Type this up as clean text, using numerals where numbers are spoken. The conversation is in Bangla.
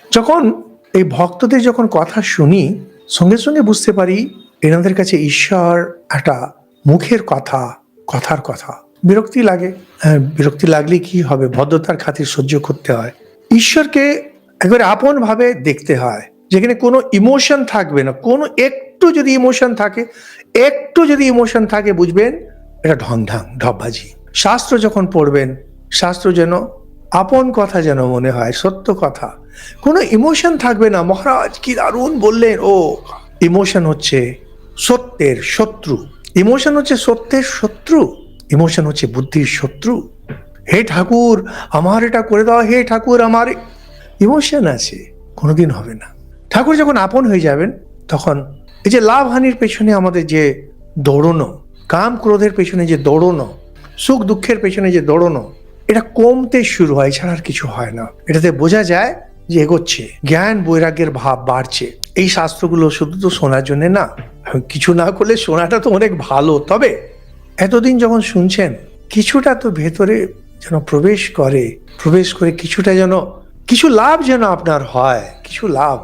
যখন এই ভক্তদের যখন কথা শুনি, সঙ্গে সঙ্গে বুঝতে পারি এনাদের কাছে ঈশ্বর একটা মুখের কথা, কথার কথা। বিরক্তি লাগে, হ্যাঁ বিরক্তি লাগলে কি হবে, ভদ্রতার খাতির সহ্য করতে হয়। ঈশ্বরকে একবারে আপন ভাবে দেখতে হয়, যেখানে কোনো ইমোশন থাকবে না। কোনো একটু যদি ইমোশন থাকে, বুঝবেন এটা ঢংঢাং ঢপবাজি। শাস্ত্র যখন পড়বেন, শাস্ত্র যেন আপন কথা যেন মনে হয়, সত্য কথা, কোনো ইমোশন থাকবে না। মহারাজ কি দারুণ বললেন। ও ইমোশন হচ্ছে সত্যের শত্রু, ইমোশন হচ্ছে সত্যের শত্রু, ইমোশন হচ্ছে বুদ্ধির শত্রু। হে ঠাকুর আমার এটা করে দাও, হে ঠাকুর আমার ইমোশন আছে, কোনোদিন হবে না। ঠাকুর যখন আপন হয়ে যাবেন, তখন এই যে লাভ হানির পেছনে আমাদের যে দৌড়নো, কাম ক্রোধের পেছনে যে দৌড়নো, সুখ দুঃখের পেছনে যে দৌড়নো, এটা কমতে শুরু হয়, ছাড়া আর কিছু হয় না। এটাতে বোঝা যায় যে এগোচ্ছে, জ্ঞান বৈরাগ্যের ভাব বাড়ছে। এই শাস্ত্রগুলো শুধু তো শোনার জন্য না, কিছু না করলে শোনাটা তো অনেক ভালো, তবে এতদিন যখন শুনছেন কিছুটা তো ভেতরে যেন প্রবেশ করে কিছুটা যেন কিছু লাভ যেন আপনার হয়, কিছু লাভ।